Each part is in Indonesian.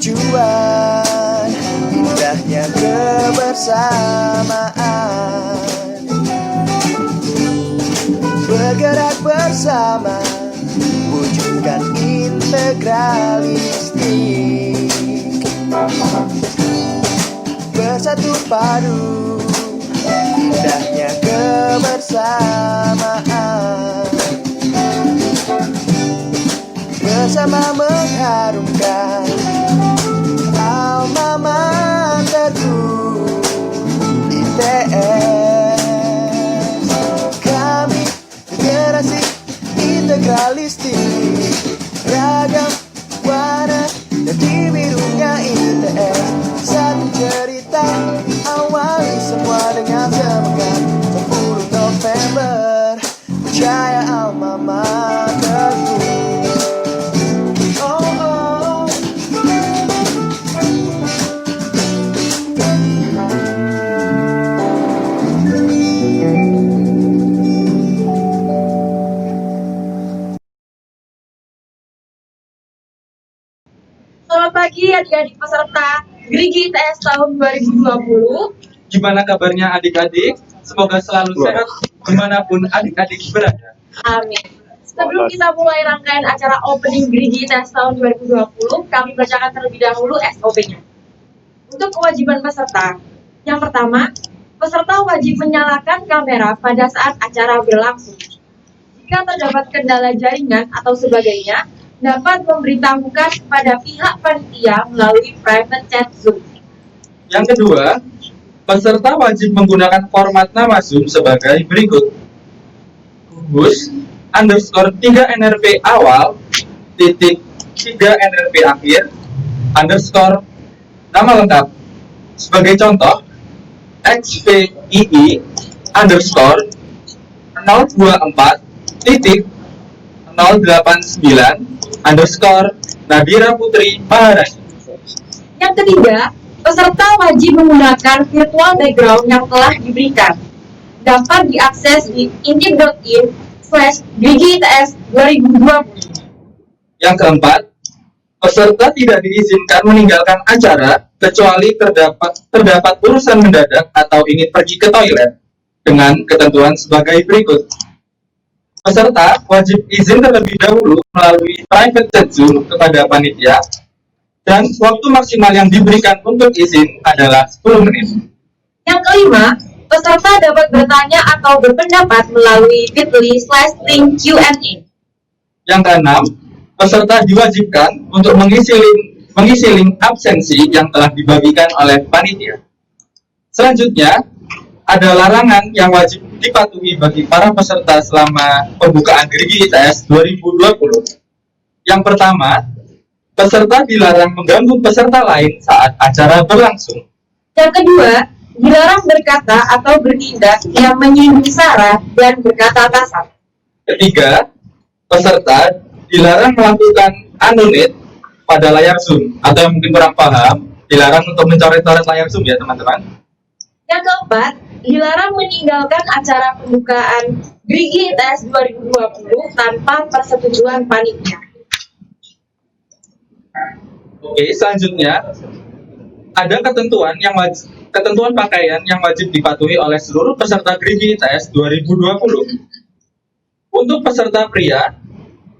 tujuan, indahnya kebersamaan. Bergerak bersama, wujudkan integralistik. Bersatu padu, indahnya kebersamaan. Bersama mengharumkan alma materku ITS. Kami generasi integralistik, ragam warna dan di birunya ITS. Satu cerita awali semua dengan semangat. 10 November, percaya alma materku. Selamat pagi adik-adik peserta Grigi ITS tahun 2020. Gimana kabarnya adik-adik? Semoga selalu sehat dimanapun adik-adik berada. Amin. Sebelum kita mulai rangkaian acara opening Grigi ITS tahun 2020, kami bacakan terlebih dahulu SOP-nya. Untuk kewajiban peserta, yang pertama, peserta wajib menyalakan kamera pada saat acara berlangsung. Jika terdapat kendala jaringan atau sebagainya, dapat memberitahukan kepada pihak panitia melalui private chat Zoom. Yang kedua, peserta wajib menggunakan format nama Zoom sebagai berikut. _3nrp awal, titik 3 nrp akhir, underscore nama lengkap. Sebagai contoh, xvii underscore 024 titik 089 underscore Nadira Putri Maharani. Yang ketiga, peserta wajib menggunakan virtual background yang telah diberikan. Dapat diakses di intip.in/grigi-its2020. Yang keempat, peserta tidak diizinkan meninggalkan acara kecuali terdapat urusan mendadak atau ingin pergi ke toilet dengan ketentuan sebagai berikut. Peserta wajib izin terlebih dahulu melalui private chat Zoom kepada panitia, dan waktu maksimal yang diberikan untuk izin adalah 10 menit. Yang kelima, peserta dapat bertanya atau berpendapat melalui bit.ly/link Q&A. Yang keenam, peserta diwajibkan untuk mengisi link absensi yang telah dibagikan oleh panitia. Selanjutnya, ada larangan yang wajib dipatuhi bagi para peserta selama pembukaan Grigi ITS 2020. Yang pertama, peserta dilarang mengganggu peserta lain saat acara berlangsung. Yang kedua, dilarang berkata atau bertindak yang menyinggung sara dan berkata kasar. Ketiga, peserta dilarang melakukan unmute pada layar Zoom, atau yang mungkin kurang paham, dilarang untuk mencoret-coret layar Zoom ya teman-teman. Yang keempat, dilarang meninggalkan acara pembukaan Grigi ITS 2020 tanpa persetujuan panitia. Oke, selanjutnya ada ketentuan pakaian yang wajib dipatuhi oleh seluruh peserta Grigi ITS 2020. Untuk peserta pria,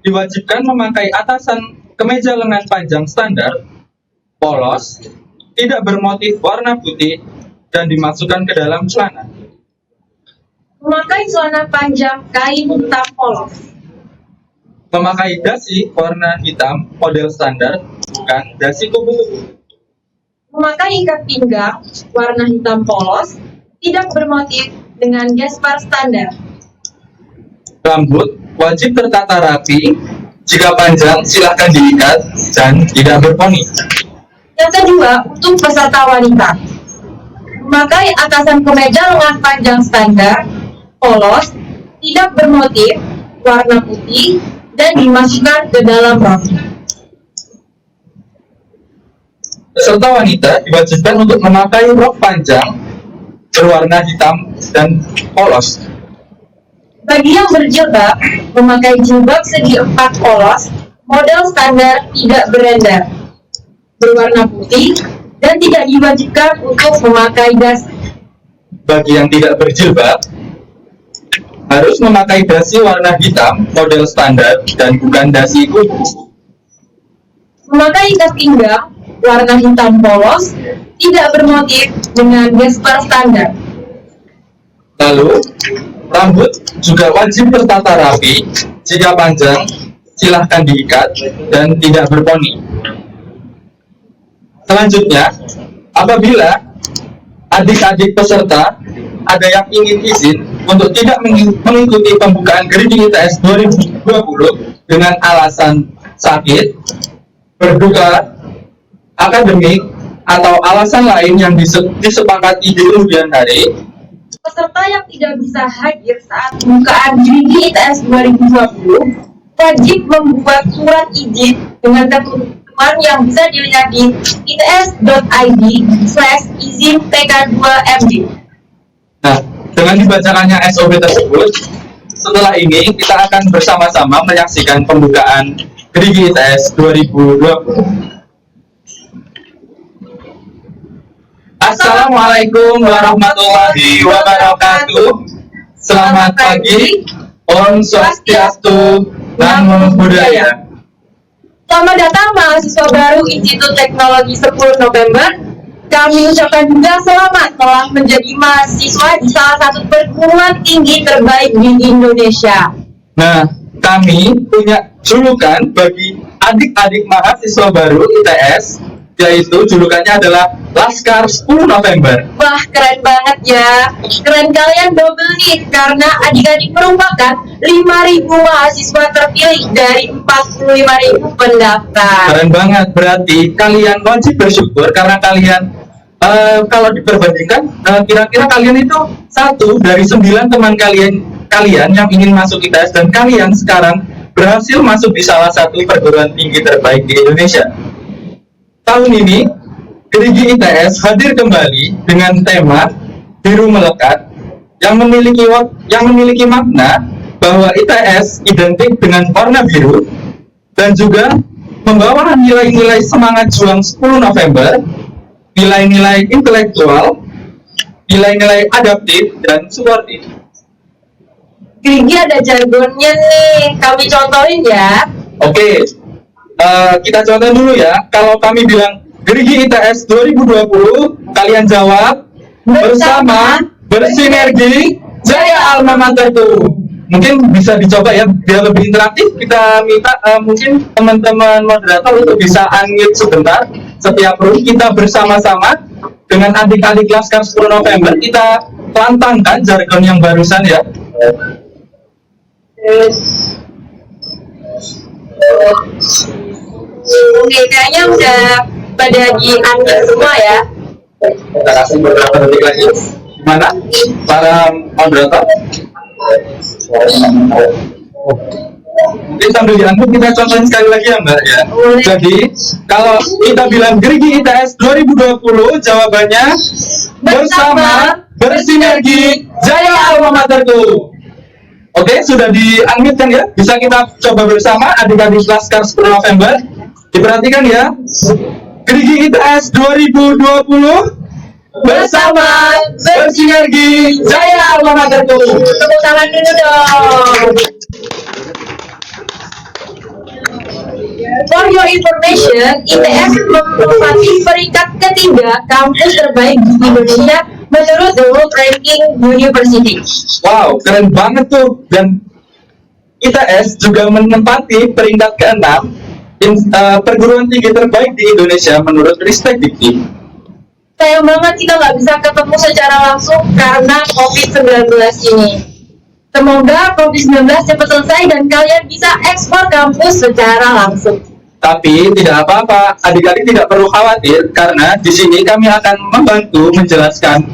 diwajibkan memakai atasan kemeja lengan panjang standar, polos, tidak bermotif warna putih, dan dimasukkan ke dalam celana. Memakai celana panjang kain hitam polos. Memakai dasi warna hitam model standar, bukan dasi kupu-kupu. Memakai ikat pinggang warna hitam polos, tidak bermotif dengan gesper standar. Rambut wajib tertata rapi, jika panjang silahkan diikat dan tidak berponi. Yang kedua, untuk peserta wanita, memakai atasan kemeja lengan panjang standar, polos, tidak bermotif, warna putih, dan dimasukkan ke dalam rok. Peserta wanita diwajibkan untuk memakai rok panjang berwarna hitam dan polos. Bagi yang berjilbab, memakai jilbab segi 4 polos, model standar tidak berender. berwarna putih dan tidak diwajibkan untuk memakai dasi. Bagi yang tidak berjilbab, harus memakai dasi warna hitam model standar dan bukan dasi kuning. Memakai ikat pinggang warna hitam polos tidak bermotif dengan gesper standar. Lalu, rambut juga wajib tertata rapi. Jika panjang, silahkan diikat dan tidak berponi. Selanjutnya, apabila adik-adik peserta ada yang ingin izin untuk tidak mengikuti pembukaan grading ITS 2020 dengan alasan sakit, berduka, akademik, atau alasan lain yang disepakati di kemudian hari, Peserta yang tidak bisa hadir saat pembukaan grading ITS 2020 wajib membuat surat izin dengan ketentuan yang bisa dilihat di its.id/izin PK2MD. Nah, dengan dibacakannya SOP tersebut, setelah ini kita akan bersama-sama menyaksikan pembukaan grading ITS 2020. Assalamualaikum warahmatullahi wabarakatuh. Selamat pagi, Om Swastiastu, Namo Buddhaya. Selamat datang mahasiswa baru Institut Teknologi 10 November. Kami ucapkan juga selamat telah menjadi mahasiswa di salah satu perguruan tinggi terbaik di Indonesia. Nah, kami punya julukan bagi adik-adik mahasiswa baru ITS, yaitu julukannya adalah Laskar 10 November. Wah, keren banget ya. Keren kalian double nih, karena adik-adik merupakan 5.000 mahasiswa terpilih dari 45.000 pendaftar. Keren banget, berarti kalian wajib bersyukur karena kalian kalau diperbandingkan kira-kira kalian itu satu dari 9 teman kalian yang ingin masuk ITS, dan kalian sekarang berhasil masuk di salah satu perguruan tinggi terbaik di Indonesia. Tahun ini, grading ITS hadir kembali dengan tema Biru Melekat yang memiliki makna bahwa ITS identik dengan warna biru dan juga membawa nilai-nilai semangat juang 10 November, nilai-nilai intelektual, nilai-nilai adaptif, dan suportif. Grigi ada jargonnya nih, kami contohin ya. Oke, kita contoh dulu ya. Kalau kami bilang grading ITS 2020, kalian jawab bersama, bersinergi, jaya alma materku. Mungkin bisa dicoba ya, biar lebih interaktif. Kita minta mungkin teman-teman moderator untuk bisa unmute sebentar. Setiap room kita bersama-sama dengan adik-adik Laskar 10 November, kita lantangkan jargon yang barusan ya. Oke, kayaknya udah pada di-unmute semua ya. Kita kasih beberapa detik lagi. Gimana para moderator? Mungkin sambil diangkut kita contohin sekali lagi ya Mbak ya. Jadi kalau kita bilang grading ITS 2020, jawabannya bersama, bersinergi, jaya alma materku. Oke, sudah di-unmute kan ya? Bisa kita coba bersama adik-adik Laskar 10 November. Diperhatikan ya. Grading ITS 2020 bersama, bersinergi, jaya alma materku. Tepuk tangan dulu dong. For your information, ITS menempati peringkat ketiga kampus terbaik di Indonesia menurut The World Ranking University. Wow, keren banget tuh. Dan ITS juga menempati peringkat ke-6 perguruan tinggi terbaik di Indonesia menurut Ristek Dikti. Sayang banget kita nggak bisa ketemu secara langsung karena COVID-19 ini. Semoga COVID-19 cepat selesai dan kalian bisa ekspor kampus secara langsung. Tapi tidak apa-apa, adik-adik tidak perlu khawatir karena di sini kami akan membantu menjelaskan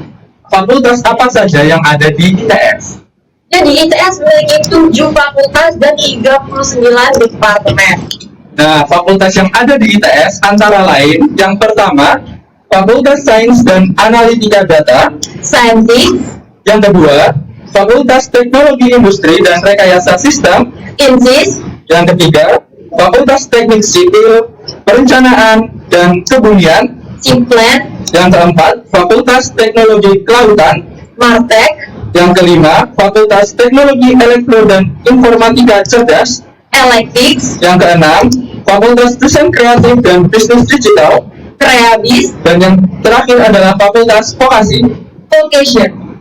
fakultas apa saja yang ada di ITS. Jadi ITS memiliki 7 fakultas dan 39 departemen. Nah, fakultas yang ada di ITS antara lain, yang pertama, Fakultas Sains dan Analitika Data, Saintis, yang kedua, Fakultas Teknologi Industri dan Rekayasa Sistem, Insis, yang ketiga, Fakultas Teknik Sipil, Perencanaan, dan Kebumian. Simplan, Yang keempat, Fakultas Teknologi Kelautan. Martek, Yang kelima, Fakultas Teknologi Elektro dan Informatika Cerdas. Electics, Yang keenam, Fakultas Desain Kreatif dan Bisnis Digital. Kreabis, Dan yang terakhir adalah Fakultas Vokasi. Vocation.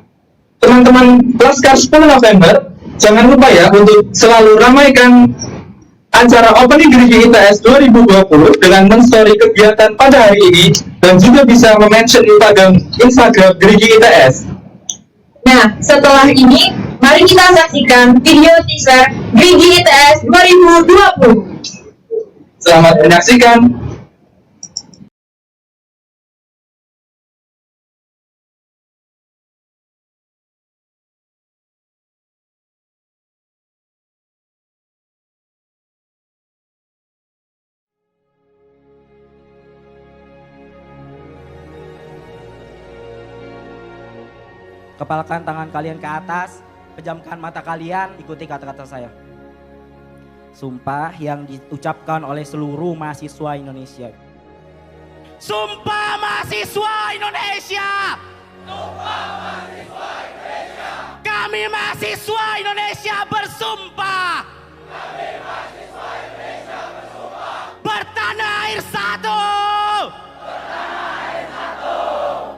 Teman-teman Laskar 10 November, jangan lupa ya untuk selalu ramaikan acara Opening Gerigi ITS 2020 dengan men-story kegiatan pada hari ini dan juga bisa mention Instagram Gerigi ITS. Nah, setelah ini, mari kita saksikan video teaser Gerigi ITS 2020. Selamat menyaksikan. Kepalkan tangan kalian ke atas, pejamkan mata kalian, ikuti kata-kata saya. Sumpah yang diucapkan oleh seluruh mahasiswa Indonesia. Sumpah mahasiswa Indonesia! Sumpah mahasiswa Indonesia! Kami mahasiswa Indonesia bersumpah! Kami mahasiswa Indonesia bersumpah! Bertanah air satu! Bertanah air satu!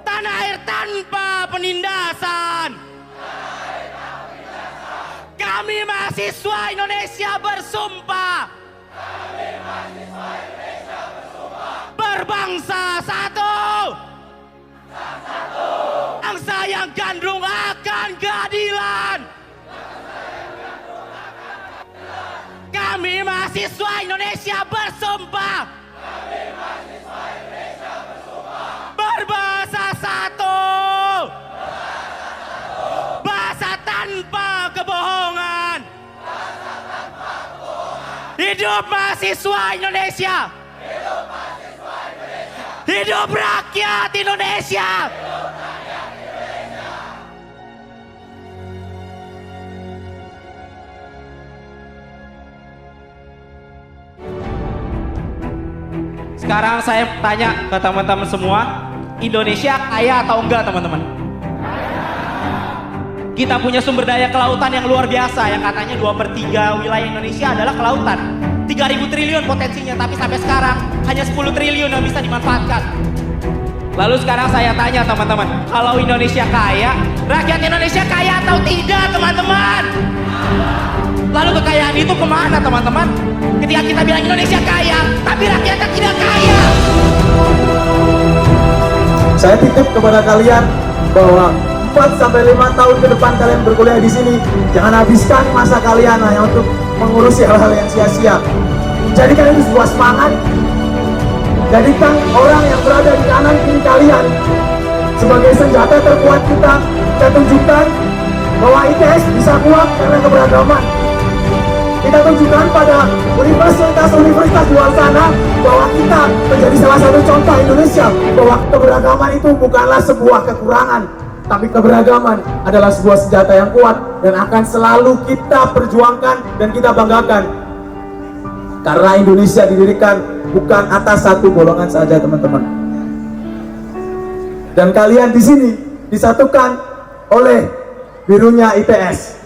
Tanah air tanpa penindasan! Kami mahasiswa Indonesia bersumpah. Kami mahasiswa Indonesia bersumpah. Berbangsa satu. Bangsa satu. Bangsa yang gandrung akan keadilan. Bangsa yang gandrung akan keadilan. Kami mahasiswa Indonesia bersumpah. Kami mahasiswa Indonesia bersumpah. Berbahasa satu. Bahasa tanpa kebohongan. Hidup mahasiswa Indonesia. Hidup mahasiswa Indonesia. Hidup rakyat Indonesia. Hidup rakyat Indonesia. Sekarang saya tanya ke teman-teman semua, Indonesia kaya atau enggak teman-teman? Kita punya sumber daya kelautan yang luar biasa, yang katanya 2/3 wilayah Indonesia adalah kelautan. 3.000 triliun potensinya, tapi sampai sekarang hanya 10 triliun yang bisa dimanfaatkan. Lalu sekarang saya tanya teman-teman, kalau Indonesia kaya, rakyat Indonesia kaya atau tidak teman-teman? Lalu kekayaan itu kemana teman-teman? Ketika kita bilang Indonesia kaya, tapi rakyatnya tidak kaya. Saya titip kepada kalian bahwa 4-5 tahun ke depan kalian berkuliah di sini, jangan habiskan masa kalian hanya untuk mengurusi hal-hal yang sia-sia. Jadikan itu sebuah semangat. Jadikan orang yang berada di kanan kiri kalian sebagai senjata terkuat kita. Kita tunjukkan bahwa ITS bisa kuat karena keberagaman. Kita tunjukkan pada universitas-universitas di luar sana bahwa kita menjadi salah satu contoh Indonesia bahwa keberagaman itu bukanlah sebuah kekurangan, tapi keberagaman adalah sebuah senjata yang kuat dan akan selalu kita perjuangkan dan kita banggakan. Karena Indonesia didirikan bukan atas satu golongan saja teman-teman. Dan kalian di sini disatukan oleh birunya ITS.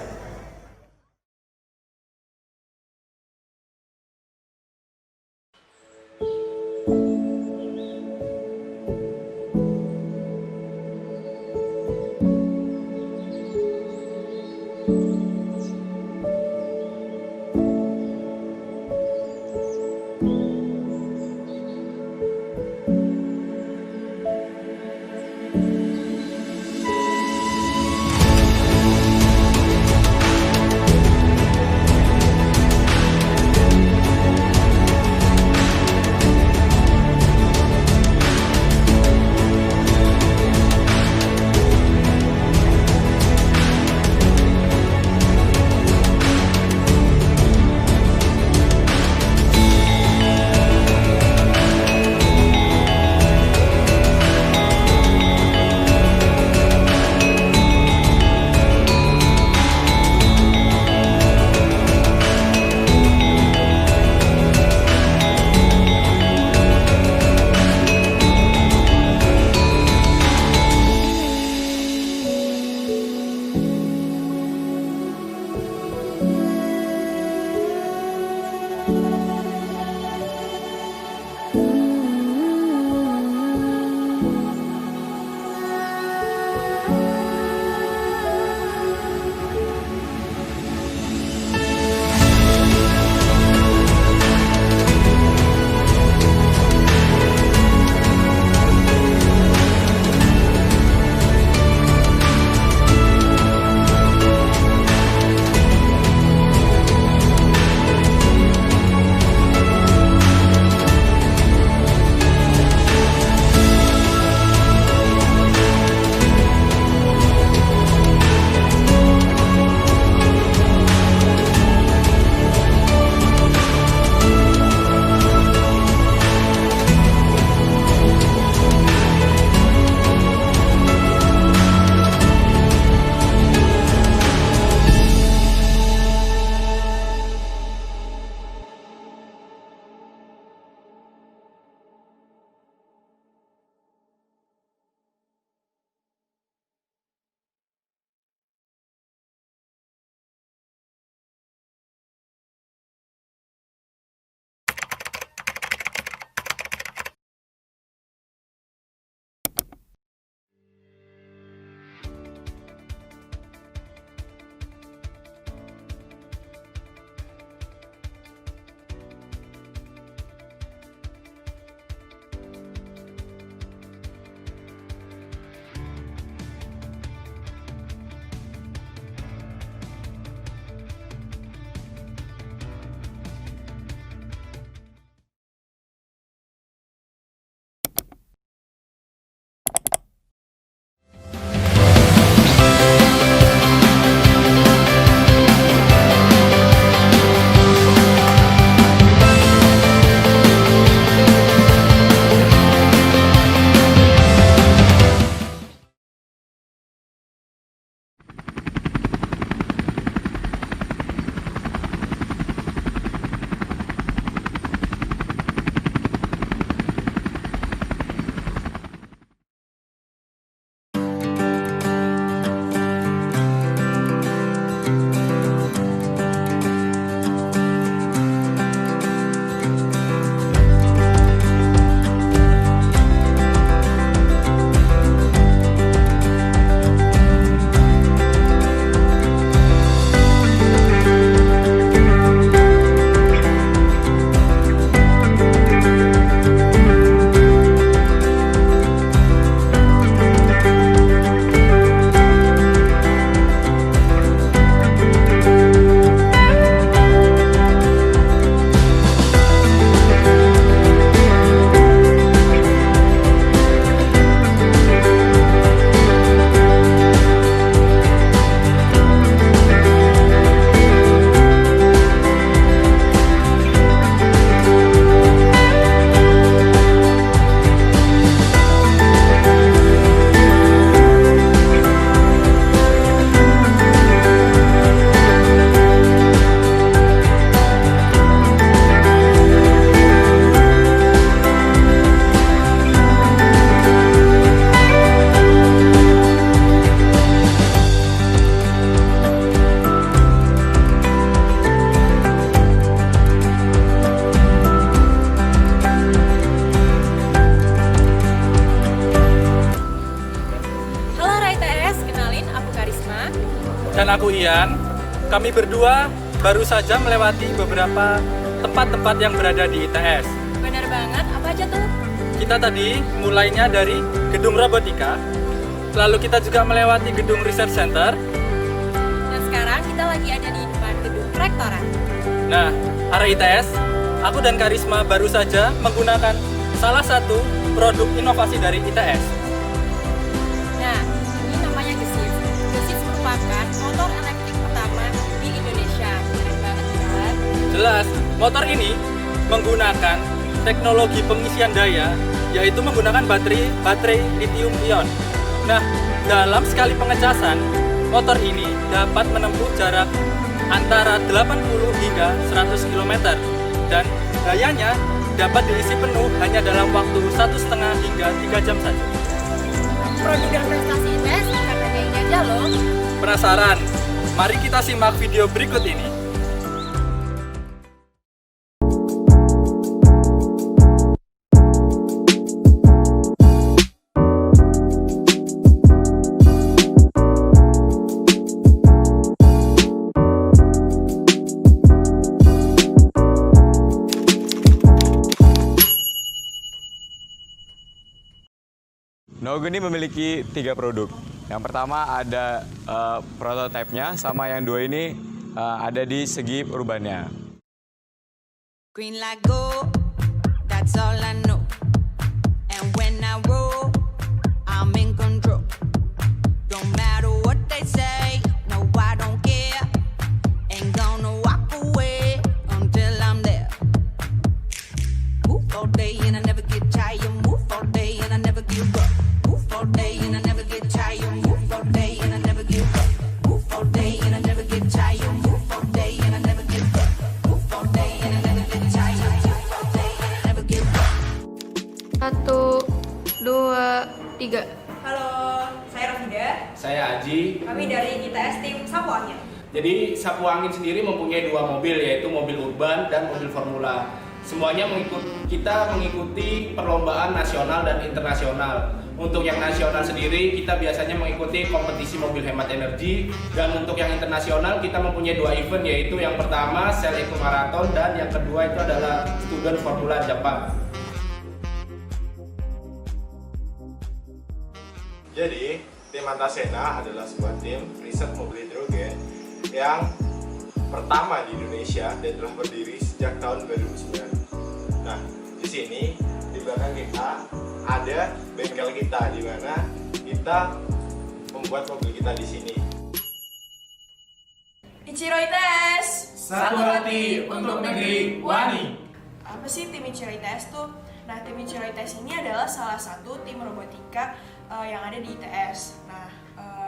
Dan aku Ian. Kami berdua baru saja melewati beberapa tempat-tempat yang berada di ITS. Bener banget, apa aja tuh? Kita tadi mulainya dari gedung robotika, lalu kita juga melewati gedung research center. Dan sekarang kita lagi ada di depan gedung rektorat. Nah, arah ITS, aku dan Karisma baru saja menggunakan salah satu produk inovasi dari ITS. Nah, ini namanya Gesif. Gesif merupakan motor elektrik pertama di Indonesia. Keren banget kan? Jelas, motor ini menggunakan teknologi pengisian daya, yaitu menggunakan baterai lithium ion. Nah, dalam sekali pengecasan, motor ini dapat menempuh jarak antara 80 hingga 100 km dan dayanya dapat diisi penuh hanya dalam waktu 1,5 hingga 3 jam saja. Produk dan prestasi ITS bukan hanya ini aja loh. Penasaran? Mari kita simak video berikut ini. Noguni memiliki 3 produk. Yang pertama ada prototipenya, sama yang dua ini ada di segi urbannya. Green light go, that's all I know. And when I roll, I'm in control. Don't matter what they say, no I don't care. Ain't gonna walk away until I'm there. Move all day and I never get tired. Move all day and I never give up. Move all day and I never get tired. Move all day and I never give up. Move all day and I never get tired. Move all day and I never give up. Move all day and I never get tired. Move all day and I never give up. 1, 2, 3. Halo, saya Rafida. Saya Aji. Kami dari ITS tim Sapu Angin. Jadi Sapu Angin sendiri mempunyai 2 mobil, yaitu mobil urban dan mobil formula. Semuanya mengikuti perlombaan nasional dan internasional. Untuk yang nasional sendiri kita biasanya mengikuti kompetisi mobil hemat energi, dan untuk yang internasional kita mempunyai 2 event, yaitu yang pertama Sel Eco Marathon dan yang kedua itu adalah Student Formula Jepang. Jadi, tim Antasena adalah sebuah tim riset mobil hidrogen yang pertama di Indonesia dan telah berdiri sejak tahun 2009. Nah, di sini di belakang kita ada bengkel kita, di mana kita membuat mobil kita di sini. Ichiro ITS. Satu hati untuk negeri Wani. Apa sih tim Ichiro ITS tuh? Nah, tim Ichiro ITS ini adalah salah satu tim robotika yang ada di ITS. Nah,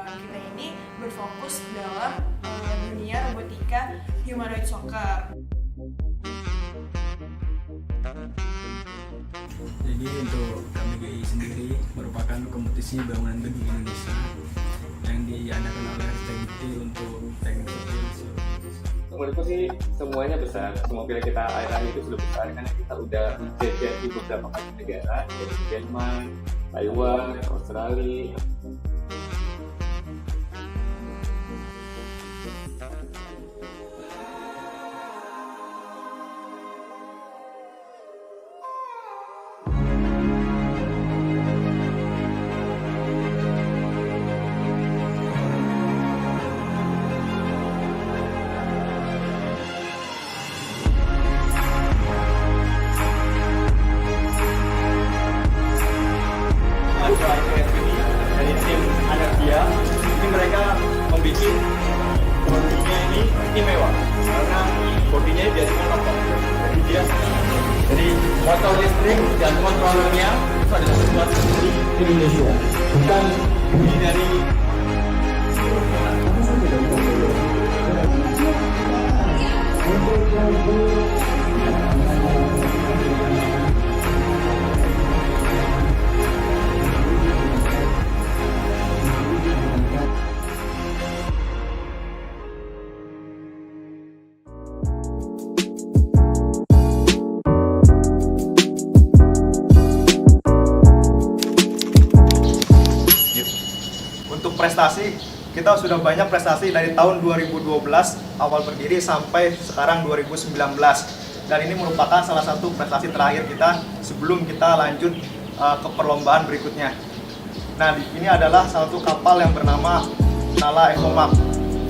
kita ini berfokus dalam dunia robotika humanoid soccer. Jadi untuk KMGI sendiri merupakan kompetisi bangunan gedung Indonesia yang diadakan oleh RTGT untuk teknik sipil. Menurutku sih semuanya besar. Mobil kita akhir-akhir itu sudah besar karena kita udah jajan di beberapa negara, dari Jerman, Taiwan, Australia. Dari tim Energia, ini mereka membuat bodinya ini istimewa karena bodinya biasanya kotor. Jadi motor listrik dan kontrolernya itu adalah sesuatu di Indonesia, bukan bunyi dari Untuk prestasi, kita sudah banyak prestasi dari tahun 2012 awal berdiri sampai sekarang 2019. Dan ini merupakan salah satu prestasi terakhir kita sebelum kita lanjut ke perlombaan berikutnya. Nah, ini adalah salah satu kapal yang bernama Nala Ecomark,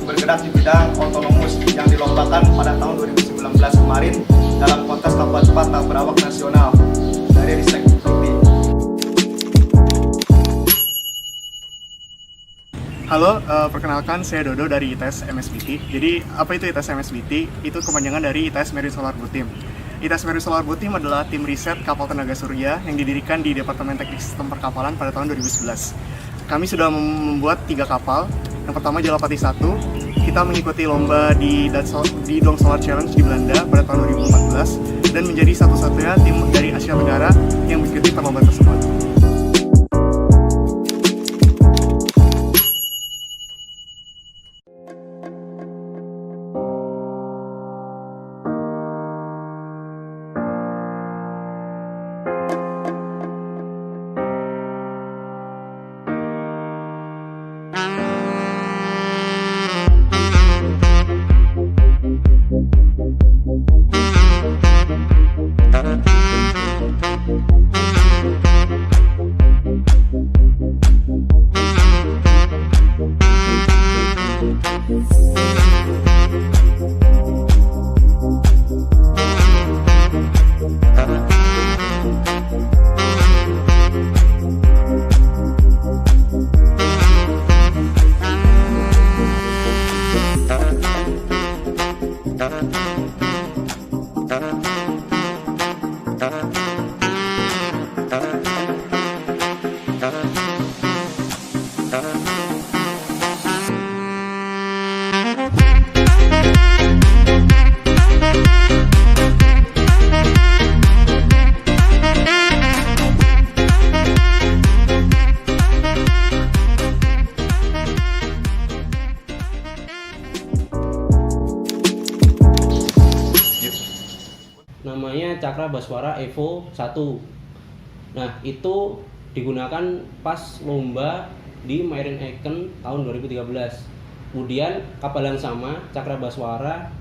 bergerak di bidang otonomus yang dilombakan pada tahun 2019 kemarin dalam kontes kapal cepat tak berawak nasional dari Ristek Activity. Halo, perkenalkan saya Dodo dari ITS MSBT. Jadi, apa itu ITS MSBT? Itu kepanjangan dari ITS Marine Solar Boat Team. ITS Marine Solar Boat Team adalah tim riset kapal tenaga surya yang didirikan di Departemen Teknik Sistem Perkapalan pada tahun 2011. Kami sudah membuat 3 kapal. Yang pertama Jalapati 1. Kita mengikuti lomba di Dong Solar Challenge di Belanda pada tahun 2014 dan menjadi satu-satunya tim dari Asia Tenggara yang mengikuti perlombaan tersebut. Namanya Cakra Baswara Evo 1. Nah, itu digunakan pas lomba di Marine Icon tahun 2013. Kemudian kapal yang sama, Cakra Baswara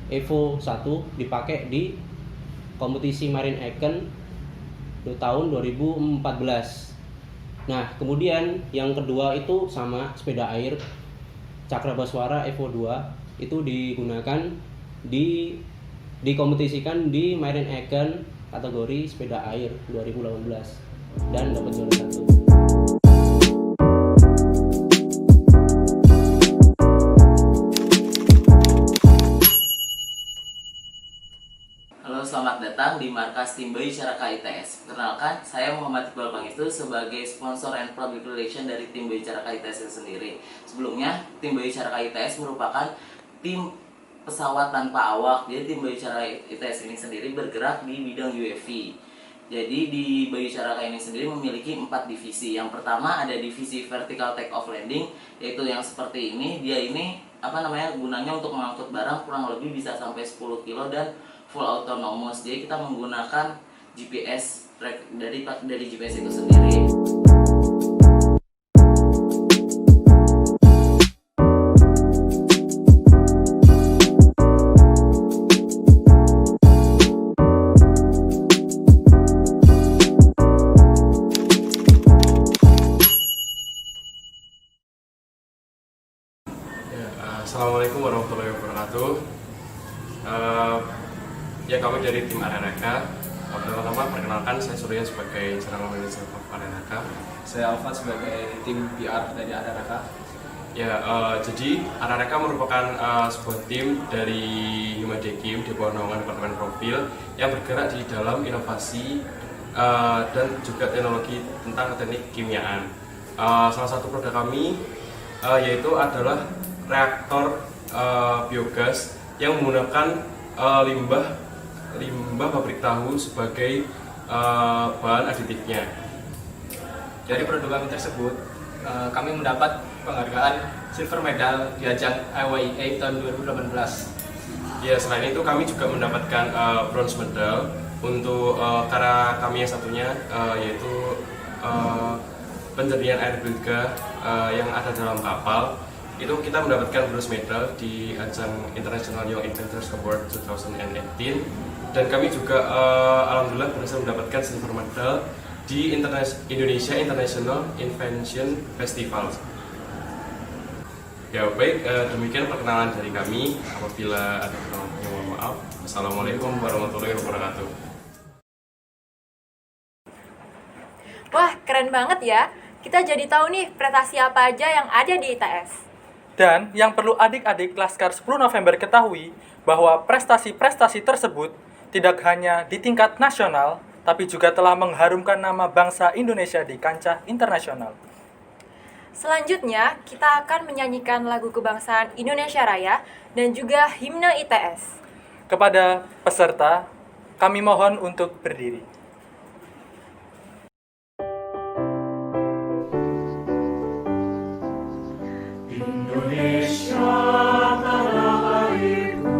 Evo 1, dipakai di kompetisi Marine Icon tahun 2014. Nah, kemudian yang kedua itu sama sepeda air Cakra Baswara Evo 2, itu digunakan dikompetisikan di Marine Icon kategori sepeda air 2018 dan dapat juara 1. Halo, selamat datang di markas Tim Bayu Caraka ITS. Perkenalkan, saya Muhammad Iqbal Pangestu sebagai sponsor and public relation dari Tim Bayu Caraka ITS sendiri. Sebelumnya, Tim Bayu Caraka ITS merupakan tim pesawat tanpa awak. Jadi tim Bayu Caraka ITS ini sendiri bergerak di bidang UAV. Jadi di Bayu Caraka ini sendiri memiliki 4 divisi. Yang pertama ada divisi vertical take off landing, yaitu yang seperti ini. Dia ini gunanya untuk mengangkut barang kurang lebih bisa sampai 10 kilo dan full autonomous. Jadi kita menggunakan GPS track dari GPS itu sendiri. Assalamualaikum warahmatullahi wabarakatuh. Ya, kami dari tim Aranaka. Pertama-tama perkenalkan, saya Surya sebagai General Manager Aranaka. Saya Alfa sebagai tim PR dari Aranaka. Ya, jadi Aranaka merupakan sebuah tim dari Himadekim di bawah naungan Departemen Profil yang bergerak di dalam inovasi dan juga teknologi tentang teknik kimiaan. Salah satu produk kami yaitu adalah reaktor biogas yang menggunakan limbah pabrik tahu sebagai bahan aditifnya. Dari produk kami tersebut, kami mendapat penghargaan silver medal di ajang IYEA tahun 2018. Ya, selain itu kami juga mendapatkan bronze medal untuk karya kami yang satunya yaitu penjernihan air bilga yang ada dalam kapal. itu kita mendapatkan bronze medal di ajang International Young Inventors Award 2018, dan kami juga alhamdulillah berhasil mendapatkan silver medal di Indonesia International Invention Festival. Ya baik, demikian perkenalan dari kami. Apabila ada kekurangan, mohon maaf. Assalamualaikum warahmatullahi wabarakatuh. Wah, keren banget ya. Kita jadi tahu nih prestasi apa aja yang ada di ITS. Dan yang perlu adik-adik Laskar 10 November ketahui bahwa prestasi-prestasi tersebut tidak hanya di tingkat nasional, tapi juga telah mengharumkan nama bangsa Indonesia di kancah internasional. Selanjutnya, kita akan menyanyikan lagu kebangsaan Indonesia Raya dan juga himne ITS. Kepada peserta, kami mohon untuk berdiri. Indonesia tanah airku,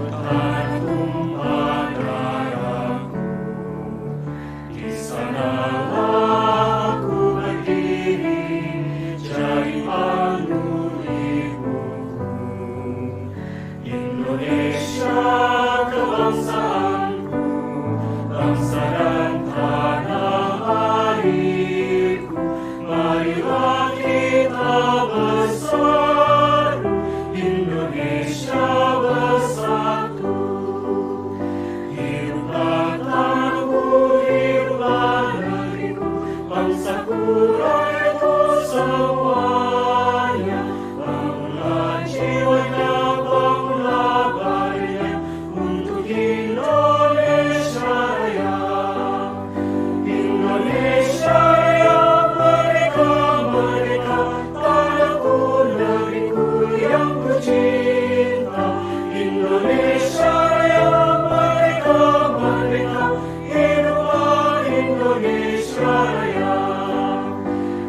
tanah tumpah darahku. Di sanalah aku berdiri, jadi pandu ibuku. Indonesia kebangsaanku, bangsa dan tanah airku. Marilah kita bersatu, Indonesia bersatu. Hiduplah tanahku, hiduplah negeriku, bangsaku, rakyatku semuanya. Bangunlah jiwanya, bangunlah badannya, untuk Indonesia Raya. Indonesia Raya, merdeka, merdeka, tanahku, negeriku yang kucinta. Indonesia Raya, merdeka, merdeka, hiduplah Indonesia Raya.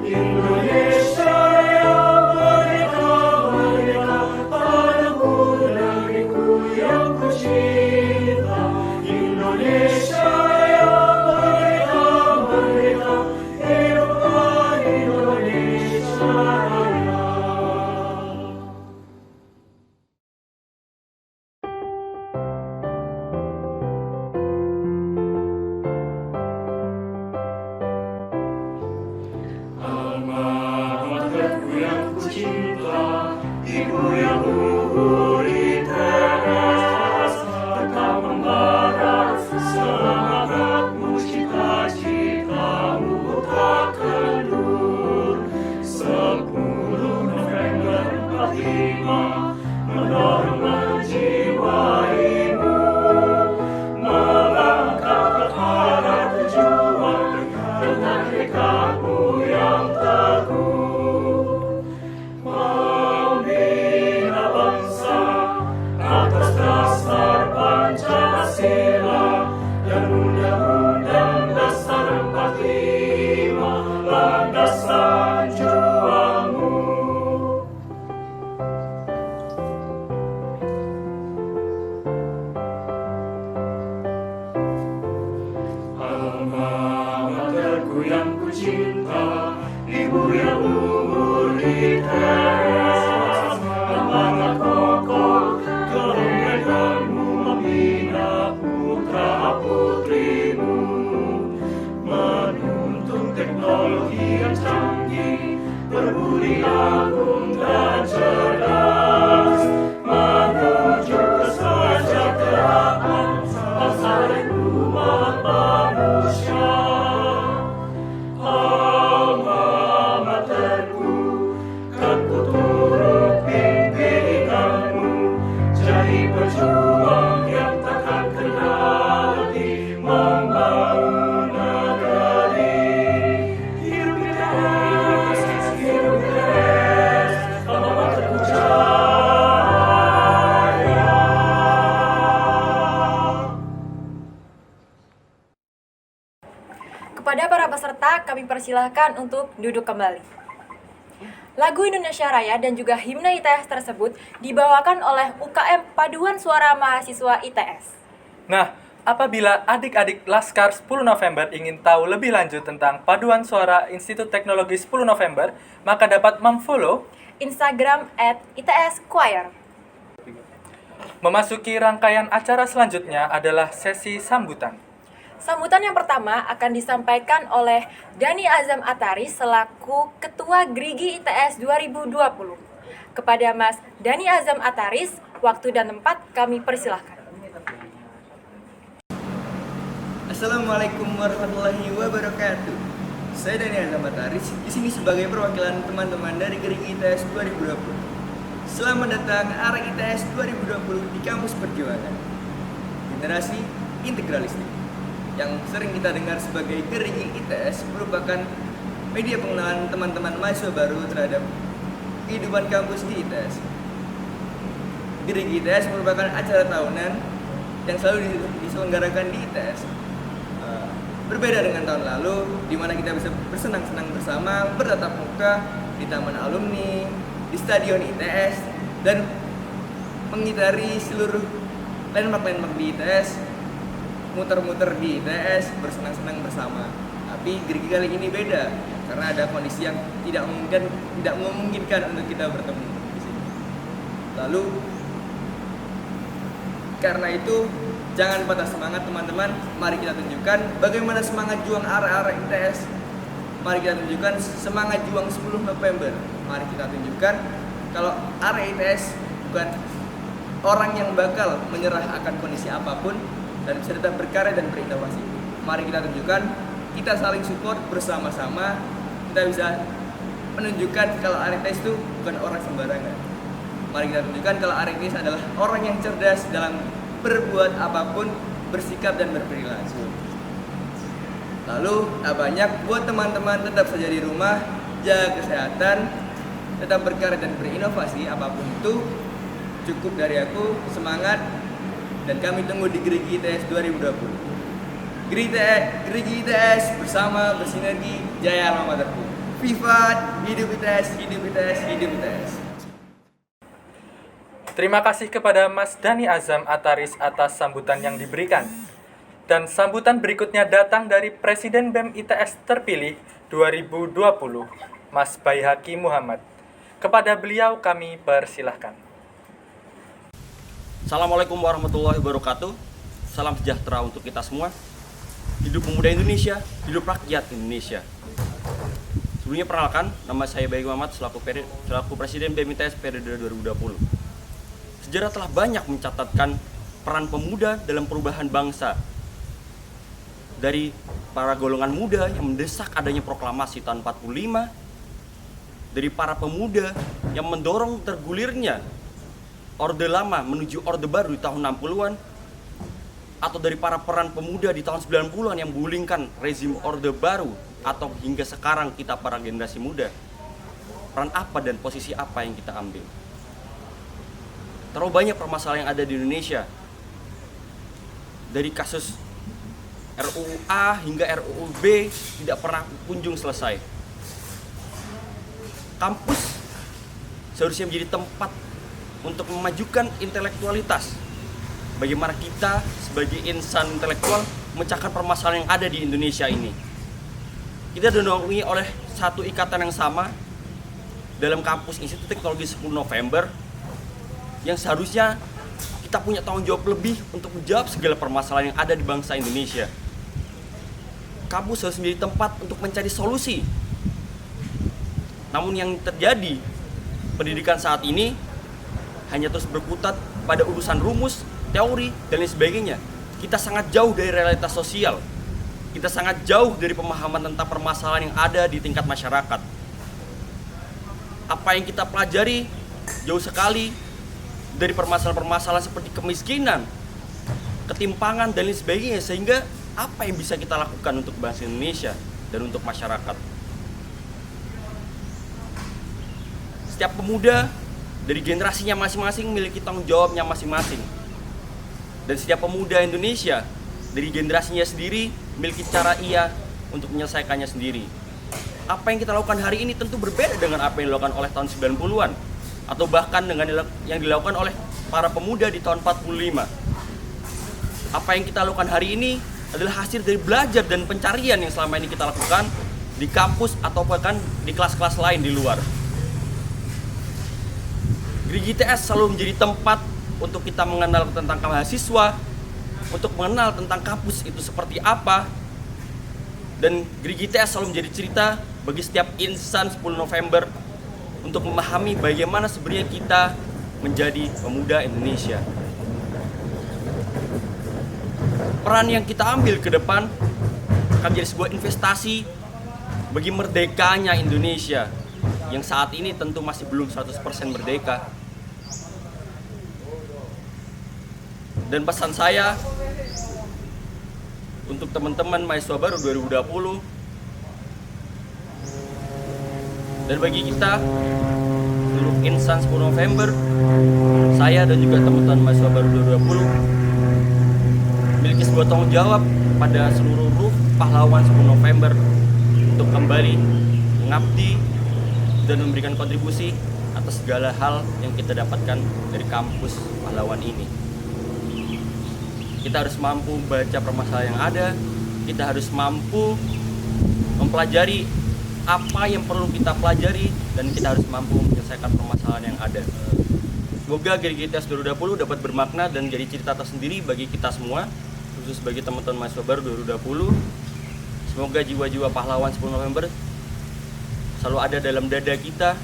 Indonesia Raya, merdeka, merdeka, tanahku, negeriku yang kucinta. Indonesia Raya, merdeka, merdeka, hiduplah Indonesia Raya. Alma materku yang kucinta, ibu yang luhur ITS, tetap membara semangatmu, cita-citamu tak kendur. 10 November 45 mendorong menjiwaimu, melangkah ke arah tujuan dengan tekadmu yang teguh. Membina bangsa atas dasar Pancasila dan Undang-Undang Dasar 45, landasan juangmu. Alma materku yang kucinta, ibu yang luhur ITS, semangat kokoh kelembaganmu membina putra-putrimu, menuntun teknologi yang canggih, berbudi agung dan cerdas, menuju kesejahteraan bangsa dan umat manusia. Alma materku, kan ku turut bimbinganmu, jadi pejuang yang takkan kenal letih membangun negeri. Hidup ITS, hidup ITS, alma materku jaya. Kepada para peserta, kami persilahkan untuk duduk kembali. Lagu Indonesia Raya dan juga himne ITS tersebut dibawakan oleh UKM Paduan Suara Mahasiswa ITS. Nah, apabila adik-adik Laskar 10 November ingin tahu lebih lanjut tentang Paduan Suara Institut Teknologi 10 November, maka dapat memfollow Instagram @itschoir. Memasuki rangkaian acara selanjutnya adalah sesi sambutan. Sambutan yang pertama akan disampaikan oleh Dani Azam Ataris selaku Ketua Grigi ITS 2020. Kepada Mas Dani Azam Ataris, waktu dan tempat kami persilahkan. Assalamualaikum warahmatullahi wabarakatuh. Saya Dani Azam Ataris, di sini sebagai perwakilan teman-teman dari Grigi ITS 2020. Selamat datang AREK ITS 2020 di Kampus Perjuangan. Generasi integralistik yang sering kita dengar sebagai Grigi ITS merupakan media pengenalan teman-teman mahasiswa baru terhadap kehidupan kampus di ITS. Grigi ITS merupakan acara tahunan yang selalu diselenggarakan di ITS. Berbeda dengan tahun lalu, di mana kita bisa bersenang-senang bersama, bertatap muka di taman alumni, di stadion ITS, dan mengitari seluruh landmark-landmark di ITS, muter-muter di ITS, bersenang-senang bersama. Tapi Grigi kali ini beda, karena ada kondisi yang tidak memungkinkan untuk kita bertemu di sini. Lalu, karena itu, jangan patah semangat teman-teman. Mari kita tunjukkan bagaimana semangat juang arek-arek ITS. Mari kita tunjukkan semangat juang 10 November. Mari kita tunjukkan kalau arek ITS bukan orang yang bakal menyerah akan kondisi apapun dan bisa tetap berkarya dan berinovasi. Mari kita tunjukkan kita saling support bersama-sama. Kita bisa menunjukkan kalau arek ITS itu bukan orang sembarangan. Mari kita tunjukkan kalau arek ITS adalah orang yang cerdas dalam berbuat apapun, bersikap dan berperilaku. Lalu, tak banyak buat teman-teman tetap saja di rumah, jaga kesehatan, tetap berkarya dan berinovasi apapun itu. Cukup dari aku, semangat, dan kami tunggu di Grigi ITS 2020. Grigi ITS bersama bersinergi, jaya alma materku. Vivat, hidup ITS, hidup ITS, hidup ITS. Terima kasih kepada Mas Dani Azam Ataris atas sambutan yang diberikan. Dan sambutan berikutnya datang dari Presiden BEM ITS terpilih 2020, Mas Baihaqi Muhammad. Kepada beliau kami persilahkan. Assalamualaikum warahmatullahi wabarakatuh. Salam sejahtera untuk kita semua. Hidup pemuda Indonesia, hidup rakyat Indonesia. Sebelumnya perkenalkan, nama saya Baihaqi Muhammad selaku Presiden BEM ITS periode 2020. Sejarah telah banyak mencatatkan peran pemuda dalam perubahan bangsa. Dari para golongan muda yang mendesak adanya proklamasi tahun 45, dari para pemuda yang mendorong tergulirnya Orde Lama menuju Orde Baru di tahun 60-an, atau dari para peran pemuda di tahun 90-an yang menggulingkan rezim Orde Baru, atau hingga sekarang kita para generasi muda, peran apa dan posisi apa yang kita ambil. Terlalu banyak permasalahan yang ada di Indonesia, dari kasus RUU A hingga RUU B tidak pernah kunjung selesai. Kampus seharusnya menjadi tempat untuk memajukan intelektualitas. Bagaimana kita sebagai insan intelektual memecahkan permasalahan yang ada di Indonesia ini. Kita dinaungi oleh satu ikatan yang sama dalam kampus Institut Teknologi 10 November yang seharusnya kita punya tanggung jawab lebih untuk menjawab segala permasalahan yang ada di bangsa Indonesia. Kampus harus menjadi tempat untuk mencari solusi. Namun yang terjadi, pendidikan saat ini hanya terus berkutat pada urusan rumus, teori, dan lain sebagainya. Kita sangat jauh dari realitas sosial. Kita sangat jauh dari pemahaman tentang permasalahan yang ada di tingkat masyarakat. Apa yang kita pelajari jauh sekali dari permasalahan-permasalahan seperti kemiskinan, ketimpangan, dan lain sebagainya, sehingga apa yang bisa kita lakukan untuk bangsa Indonesia dan untuk masyarakat. Setiap pemuda dari generasinya masing-masing memiliki tanggung jawabnya masing-masing. Dan setiap pemuda Indonesia dari generasinya sendiri memiliki cara ia untuk menyelesaikannya sendiri. Apa yang kita lakukan hari ini tentu berbeda dengan apa yang dilakukan oleh tahun 90-an. Atau bahkan dengan yang dilakukan oleh para pemuda di tahun 45. Apa yang kita lakukan hari ini adalah hasil dari belajar dan pencarian yang selama ini kita lakukan di kampus atau bahkan di kelas-kelas lain di luar. Grigi ITS selalu menjadi tempat untuk kita mengenal tentang mahasiswa, untuk mengenal tentang kampus itu seperti apa. Dan Grigi ITS selalu menjadi cerita bagi setiap insan 10 November untuk memahami bagaimana sebenarnya kita menjadi pemuda Indonesia. Peran yang kita ambil ke depan akan menjadi sebuah investasi bagi merdekanya Indonesia yang saat ini tentu masih belum 100% merdeka. Dan pesan saya untuk teman-teman mahasiswa baru 2020 dan bagi kita seluruh insan 10 November, saya dan juga teman-teman mahasiswa baru 2020 memiliki sebuah tanggung jawab pada seluruh pahlawan 10 November untuk kembali mengabdi dan memberikan kontribusi atas segala hal yang kita dapatkan dari kampus pahlawan ini. Kita harus mampu membaca permasalahan yang ada, kita harus mampu mempelajari apa yang perlu kita pelajari, dan kita harus mampu menyelesaikan permasalahan yang ada. Semoga Grigi ITS 2020 dapat bermakna dan jadi cerita tersendiri bagi kita semua, khusus bagi teman-teman mahasiswa baru 2020. Semoga jiwa-jiwa pahlawan 10 November selalu ada dalam dada kita,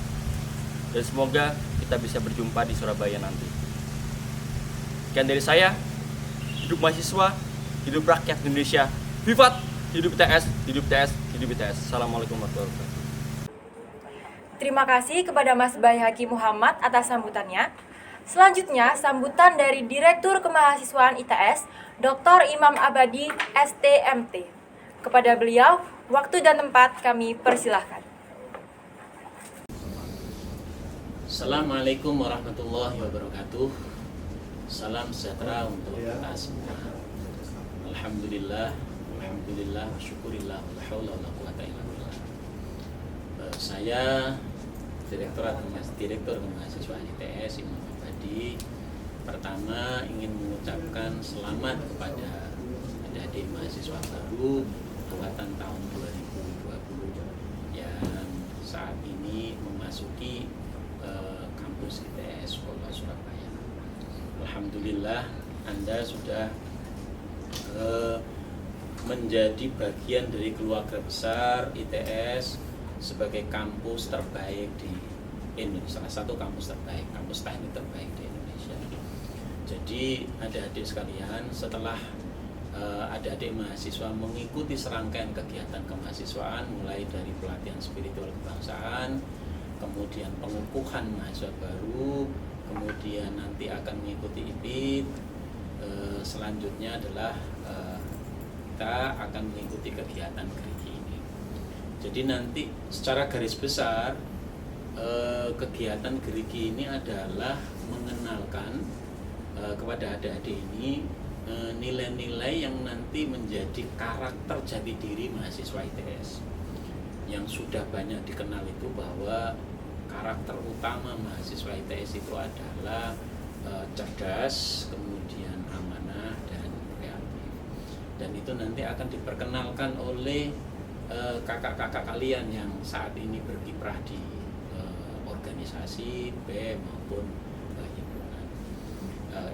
dan semoga kita bisa berjumpa di Surabaya nanti. Sekian dari saya. Hidup mahasiswa, hidup rakyat Indonesia. Vivat, hidup ITS, hidup ITS, hidup ITS. Assalamualaikum warahmatullahi wabarakatuh. Terima kasih kepada Mas Bayhaqi Muhammad atas sambutannya. Selanjutnya, sambutan dari Direktur Kemahasiswaan ITS, Dr. Imam Abadi, STMT. Kepada beliau, waktu dan tempat kami persilahkan. Assalamualaikum warahmatullahi wabarakatuh. Salam sejahtera untuk kita semua. Alhamdulillah, alhamdulillah, syukurillah, la haula wala quwata illa billah. Saya Direktur Kemahasiswaan ITS Imam Abadi. Pertama ingin mengucapkan selamat kepada adik-adik mahasiswa baru angkatan tahun 2020 yang saat ini memasuki kampus ITS Sekolah Surabaya. Alhamdulillah Anda sudah menjadi bagian dari keluarga besar ITS sebagai kampus terbaik di Indonesia, salah satu kampus terbaik, kampus teknik terbaik di Indonesia. Jadi adik-adik sekalian, setelah adik-adik mahasiswa mengikuti serangkaian kegiatan kemahasiswaan mulai dari pelatihan spiritual kebangsaan, kemudian pengukuhan mahasiswa baru, kemudian nanti akan mengikuti IPIT, selanjutnya adalah kita akan mengikuti kegiatan Grigi ini. Jadi nanti secara garis besar kegiatan Grigi ini adalah mengenalkan kepada adik-adik ini nilai-nilai yang nanti menjadi karakter jati diri mahasiswa ITS. Yang sudah banyak dikenal itu bahwa karakter utama mahasiswa ITS itu adalah cerdas, kemudian amanah, dan kreatif. Dan itu nanti akan diperkenalkan oleh kakak-kakak kalian yang saat ini berkiprah di organisasi, BEM maupun himpunan.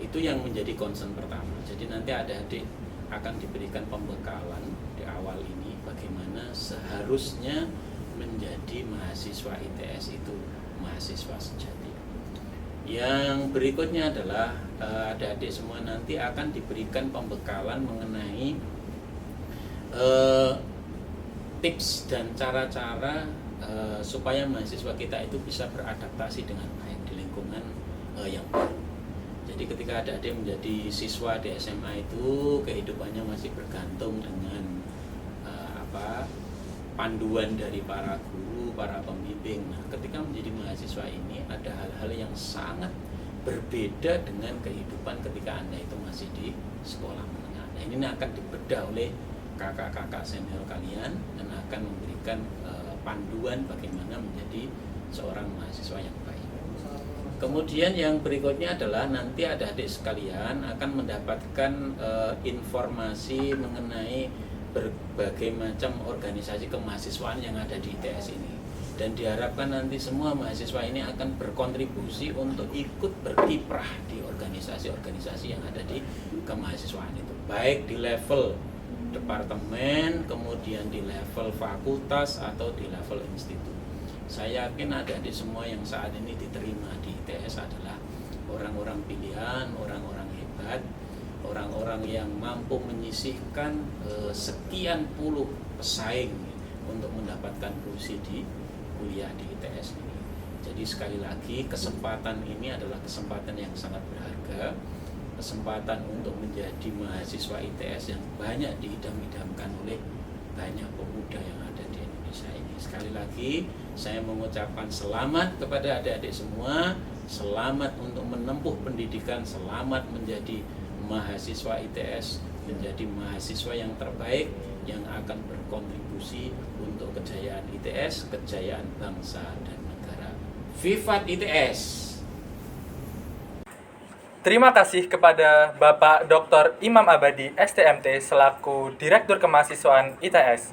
Itu yang menjadi concern pertama. Jadi nanti adik-adik akan diberikan pembekalan di awal ini bagaimana seharusnya menjadi mahasiswa ITS itu mahasiswa sejati. Yang berikutnya adalah adik-adik semua nanti akan diberikan pembekalan mengenai tips dan cara-cara supaya mahasiswa kita itu bisa beradaptasi dengan baik di lingkungan yang baru. Jadi ketika adik-adik menjadi siswa di SMA itu kehidupannya masih bergantung dengan panduan dari para guru, para pembimbing. Nah, ketika menjadi mahasiswa ini ada hal-hal yang sangat berbeda dengan kehidupan ketika Anda itu masih di sekolah menengah. Nah, ini akan dibedah oleh kakak-kakak senior kalian dan akan memberikan panduan bagaimana menjadi seorang mahasiswa yang baik. Kemudian yang berikutnya adalah nanti adik-adik sekalian akan mendapatkan informasi mengenai berbagai macam organisasi kemahasiswaan yang ada di ITS ini. dan diharapkan nanti semua mahasiswa ini akan berkontribusi untuk ikut berkiprah di organisasi-organisasi yang ada di kemahasiswaan itu, baik di level departemen, kemudian di level fakultas atau di level institut. Saya yakin adik-adik semua yang saat ini diterima di ITS adalah orang-orang pilihan, orang-orang hebat, orang-orang yang mampu menyisihkan sekian puluh pesaing untuk mendapatkan kursi di kuliah di ITS ini. Jadi sekali lagi kesempatan ini adalah kesempatan yang sangat berharga, kesempatan untuk menjadi mahasiswa ITS yang banyak diidam-idamkan oleh banyak pemuda yang ada di Indonesia ini. Sekali lagi saya mengucapkan selamat kepada adik-adik semua, selamat untuk menempuh pendidikan, selamat menjadi mahasiswa ITS, menjadi mahasiswa yang terbaik yang akan berkontribusi untuk kejayaan ITS, kejayaan bangsa dan negara. Vivat ITS! Terima kasih kepada Bapak Dr. Imam Abadi, STMT, selaku Direktur Kemahasiswaan ITS.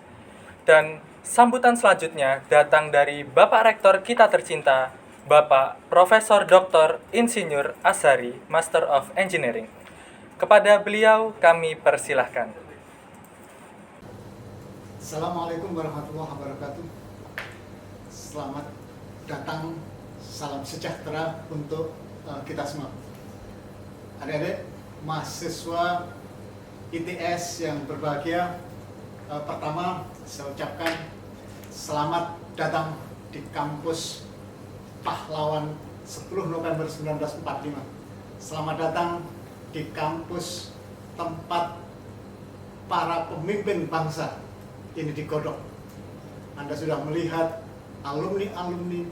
Dan sambutan selanjutnya datang dari Bapak Rektor kita tercinta, Bapak Profesor Dr. Insinyur Azhari, Master of Engineering. Kepada beliau kami persilahkan. Assalamualaikum warahmatullahi wabarakatuh. Selamat datang, salam sejahtera untuk kita semua. Adik-adik mahasiswa ITS yang berbahagia, pertama saya ucapkan selamat datang di kampus Pahlawan 10 November 1945. Selamat datang di kampus tempat para pemimpin bangsa ini digodok. Anda sudah melihat alumni-alumni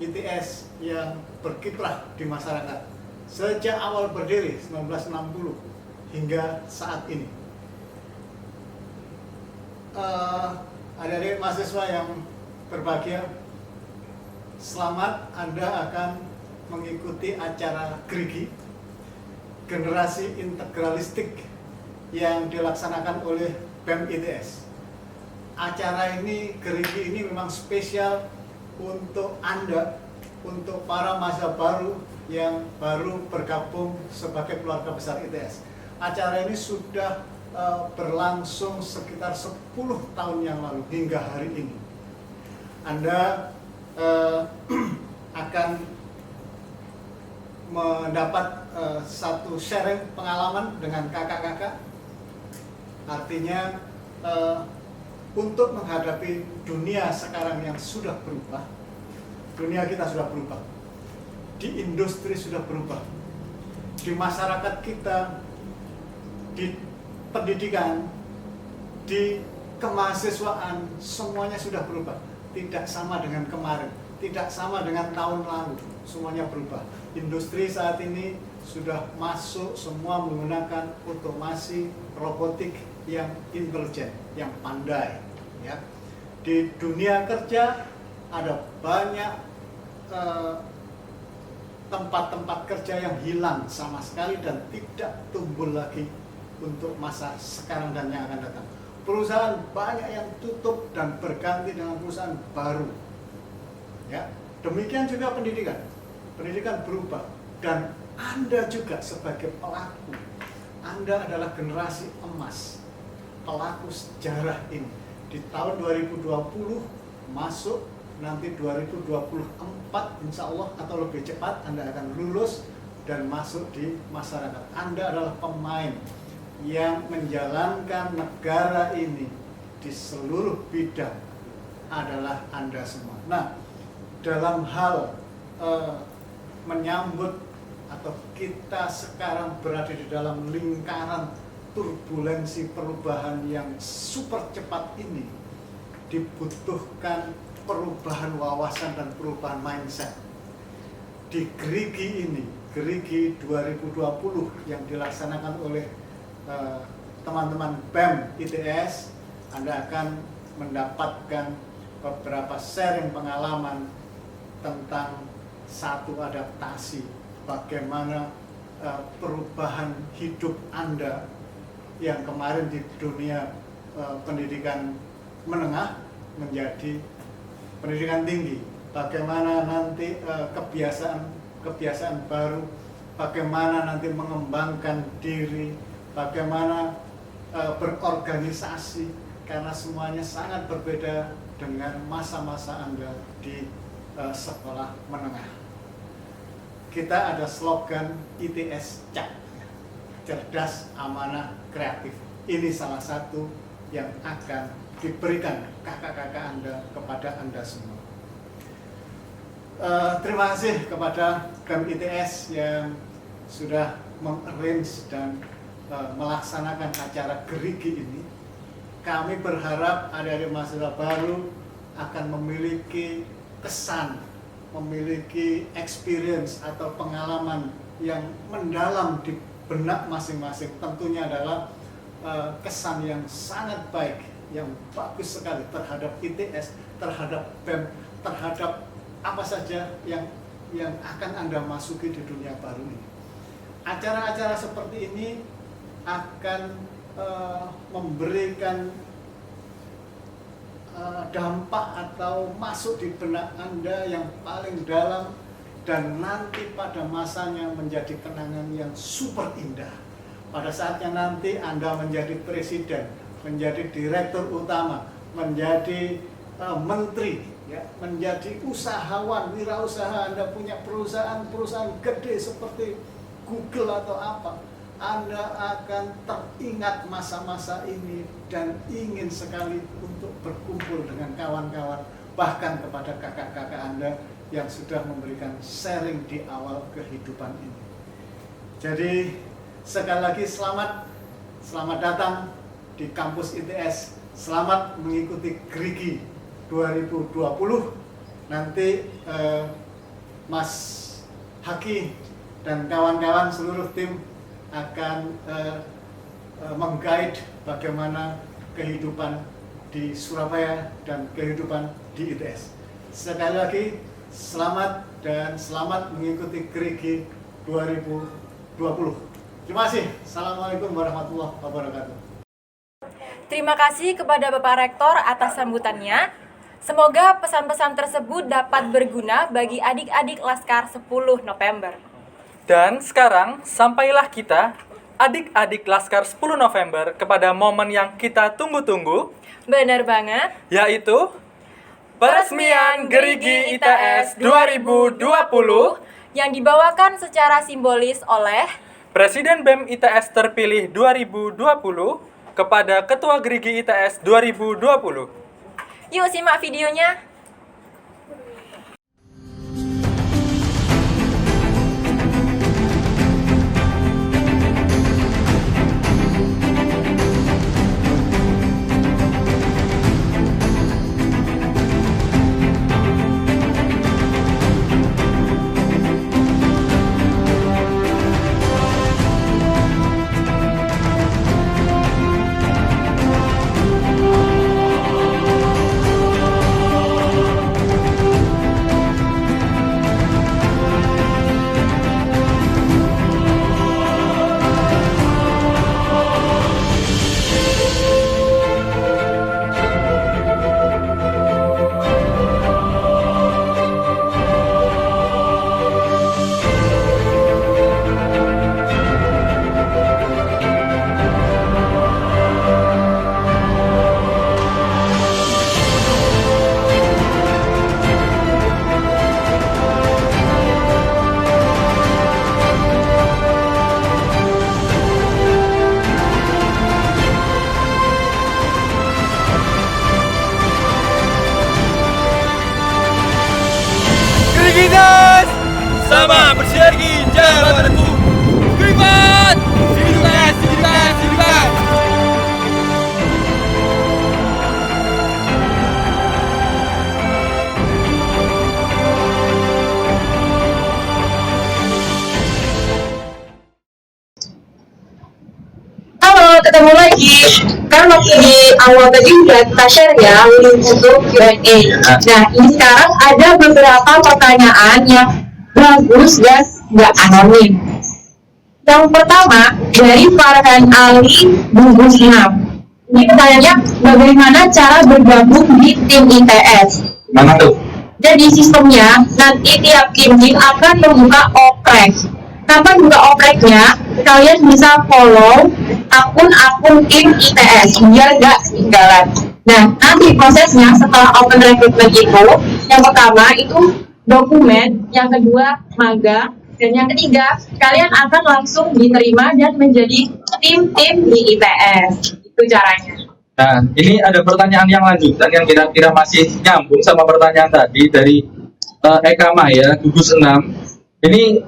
ITS yang berkiprah di masyarakat sejak awal berdiri 1960 hingga saat ini. Adik-adik mahasiswa yang berbahagia, selamat Anda akan mengikuti acara GRIGI, Generasi Integralistik, yang dilaksanakan oleh BEM ITS. Acara ini, GRIGI ini memang spesial untuk Anda, untuk para mahasiswa baru yang baru bergabung sebagai keluarga besar ITS. Acara ini sudah berlangsung sekitar 10 tahun yang lalu hingga hari ini. Anda akan mendapat satu sharing pengalaman dengan kakak-kakak. Artinya untuk menghadapi dunia sekarang yang sudah berubah, dunia kita sudah berubah, di industri sudah berubah, di masyarakat kita, di pendidikan, di kemahasiswaan, semuanya sudah berubah. Tidak sama dengan kemarin, tidak sama dengan tahun lalu, semuanya berubah. Industri saat ini sudah masuk semua menggunakan otomasi, robotik yang intelijen, yang pandai. Ya. Di dunia kerja ada banyak tempat-tempat kerja yang hilang sama sekali dan tidak tumbuh lagi untuk masa sekarang dan yang akan datang. Perusahaan banyak yang tutup dan berganti dengan perusahaan baru. Ya, demikian juga pendidikan. Pendidikan berubah dan Anda juga sebagai pelaku. Anda adalah generasi emas, pelaku sejarah ini. Di tahun 2020 masuk, nanti 2024 insya Allah atau lebih cepat Anda akan lulus dan masuk di masyarakat. Anda adalah pemain yang menjalankan negara ini di seluruh bidang adalah Anda semua. Nah, dalam hal menyambut atau kita sekarang berada di dalam lingkaran turbulensi perubahan yang super cepat ini, dibutuhkan perubahan wawasan dan perubahan mindset. Di GRIGI ini, GRIGI 2020 yang dilaksanakan oleh teman-teman BEM ITS, Anda akan mendapatkan beberapa sharing pengalaman tentang satu adaptasi, bagaimana perubahan hidup Anda yang kemarin di dunia pendidikan menengah menjadi pendidikan tinggi, bagaimana nanti kebiasaan baru, bagaimana nanti mengembangkan diri, bagaimana berorganisasi, karena semuanya sangat berbeda dengan masa-masa Anda di sekolah menengah. Kita ada slogan ITS CAK, cerdas, amanah, kreatif. Ini salah satu yang akan diberikan kakak-kakak Anda kepada Anda semua. Terima kasih kepada BEM ITS yang sudah mengarrange dan melaksanakan acara gerigi ini. Kami berharap adik-adik mahasiswa baru akan memiliki kesan, memiliki experience atau pengalaman yang mendalam di benak masing-masing. Tentunya adalah kesan yang sangat baik, yang bagus sekali terhadap ITS, terhadap BEM, terhadap apa saja yang akan Anda masuki di dunia baru ini. Acara-acara seperti ini akan memberikan dampak atau masuk di benak Anda yang paling dalam, dan nanti pada masanya menjadi kenangan yang super indah. Pada saatnya nanti Anda menjadi presiden, menjadi direktur utama, menjadi menteri, ya, menjadi usahawan, wirausaha, Anda punya perusahaan gede seperti Google atau apa, Anda akan teringat masa-masa ini dan ingin sekali untuk berkumpul dengan kawan-kawan, bahkan kepada kakak-kakak Anda yang sudah memberikan sharing di awal kehidupan ini. Jadi sekali lagi selamat datang di kampus ITS, selamat mengikuti gerigi 2020. Nanti Mas Haki dan kawan-kawan seluruh tim akan meng-guide bagaimana kehidupan di Surabaya dan kehidupan di ITS. Sekali lagi selamat dan selamat mengikuti gerigi 2020. Terima kasih. Assalamualaikum warahmatullahi wabarakatuh. Terima kasih kepada Bapak Rektor atas sambutannya. Semoga pesan-pesan tersebut dapat berguna bagi adik-adik Laskar 10 November. Dan sekarang sampailah kita, adik-adik Laskar 10 November, kepada momen yang kita tunggu-tunggu. Benar banget. Yaitu peresmian gerigi ITS 2020 yang dibawakan secara simbolis oleh Presiden BEM ITS terpilih 2020 kepada Ketua Gerigi ITS 2020. Yuk simak videonya. Gigas sama bersinergi jawabanku. Privat, silakan. Halo, ketemu lagi. Kan waktu di awal tadi udah kita share ya link untuk Q&A. Nah, ini sekarang ada beberapa pertanyaan yang bagus dan nggak anonim. Yang pertama dari Farhan Ali Bungkus 6. Ini pertanyaannya, bagaimana cara bergabung di tim ITS? Mana tuh? Jadi sistemnya nanti tiap tim akan membuka oprek. Kapan buka opreknya? Kalian bisa follow akun-akun tim ITS biar nggak ketinggalan. Nah, nanti prosesnya setelah open recruitment itu, yang pertama itu dokumen, yang kedua magang, dan yang ketiga kalian akan langsung diterima dan menjadi tim-tim di ITS. Itu caranya. Nah, ini ada pertanyaan yang lanjutan yang kira-kira masih nyambung sama pertanyaan tadi dari Eka Maya, gugus 6. Ini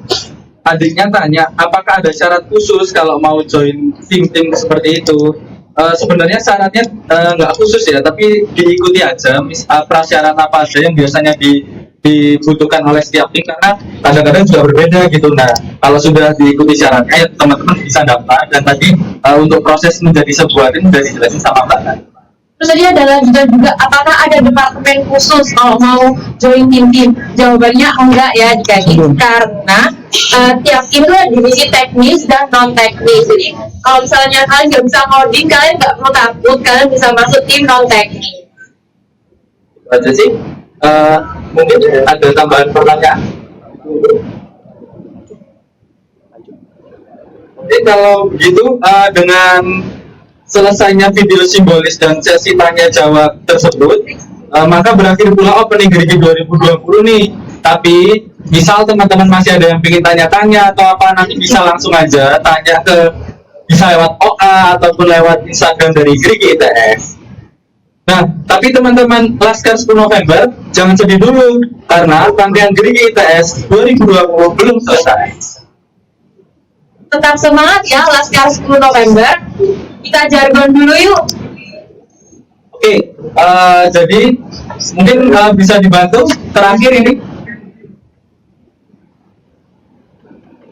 adiknya tanya, apakah ada syarat khusus kalau mau join tim-tim seperti itu? Sebenarnya syaratnya nggak khusus ya, tapi diikuti aja prasyarat apa aja yang biasanya dibutuhkan oleh setiap tim, karena kadang-kadang juga berbeda gitu. Nah, kalau sudah diikuti syaratnya, ya teman-teman bisa daftar. Dan tadi untuk proses menjadi sebuah tim sudah dijelasin sama Mbak Nani. Terus tadi ada lanjutan juga, apakah ada departemen khusus kalau mau join tim-tim? Jawabannya enggak ya, karena tiap tim itu ada divisi teknis dan non teknis. Jadi kalau misalnya kalian nggak bisa ngoding, kalian nggak perlu takut, kalian bisa masuk tim non teknis. Aja sih. Mungkin ada tambahan pertanyaan. Jadi kalau begitu dengan selesainya video simbolis dan sesi tanya jawab tersebut, maka berakhir pula opening Gerigi 2020 nih. Tapi misal teman-teman masih ada yang ingin tanya-tanya atau apa, nanti bisa langsung aja tanya bisa lewat OA ataupun lewat Instagram dari Gerigi ITS. Nah, tapi teman-teman Laskar 10 November jangan sedih dulu, karena rangkaian Gerigi ITS 2020 belum selesai. Tetap semangat ya Laskar 10 November. Kita jargon dulu yuk. Oke, jadi mungkin bisa dibantu terakhir ini.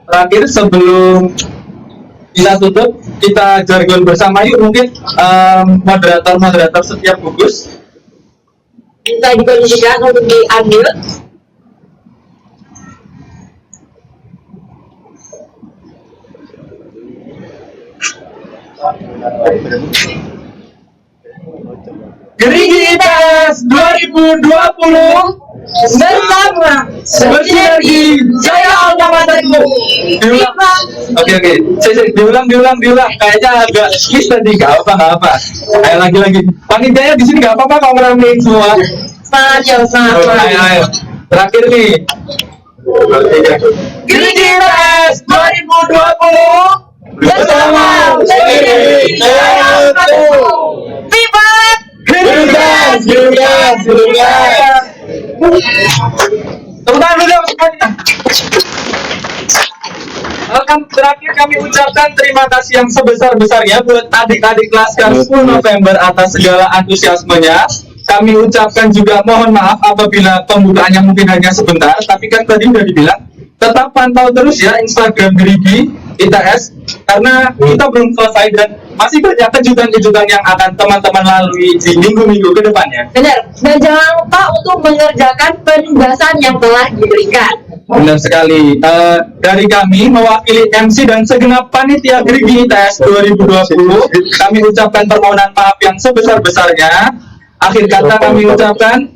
Terakhir sebelum kita tutup, kita jargon bersama yuk. Mungkin moderator setiap gugus Kita dikondisikan untuk diambil. Gerigi ITS 2020 bersama bersinergi jaya alma materku. Oke, diulang. Kayaknya agak skis tadi, nggak apa. Ayo lagi. Panitianya di sini nggak apa-apa kalau ngeramein semua. Semangat. Ayo. Terakhir nih. Gerigi ITS 2020 bersama bersinergi jaya alma. Vivat! Gergas. Tepuk tangan dulu semuanya. Terakhir kami ucapkan terima kasih yang sebesar-besarnya buat adik-adik Laskar 10 November atas segala antusiasmenya. Kami ucapkan juga mohon maaf apabila pembukaannya mungkin hanya sebentar, tapi kan tadi udah dibilang tetap pantau terus ya Instagram Gerigi ITS, karena kita belum selesai dan masih banyak kejutan-kejutan yang akan teman-teman lalui di minggu-minggu ke depannya. Benar, dan jangan lupa untuk mengerjakan penugasan yang telah diberikan. Benar sekali. Dari kami mewakili MC dan segenap panitia Gerigi ITS 2020, kami ucapkan permohonan maaf yang sebesar-besarnya. Akhir kata kami ucapkan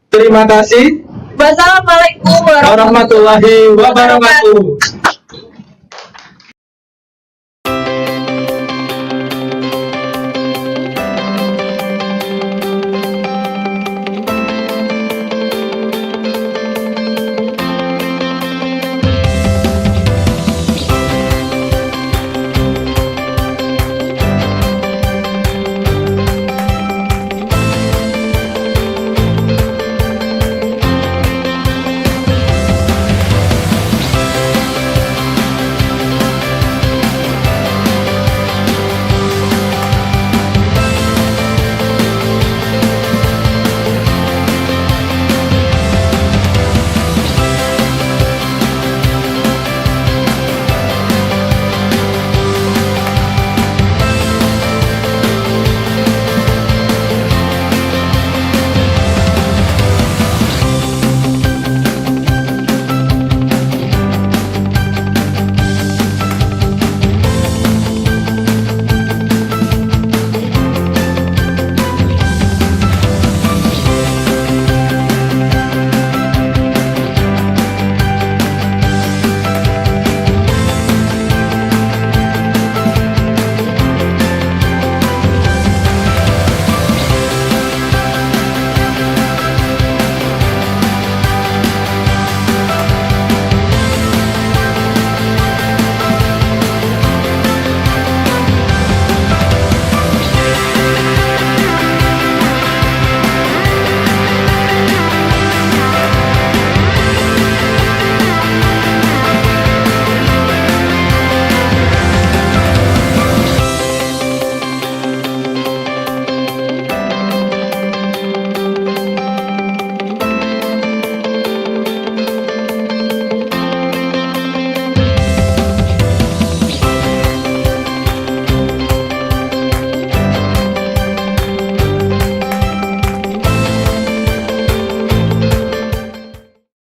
terima kasih. Wassalamualaikum warahmatullahi wabarakatuh.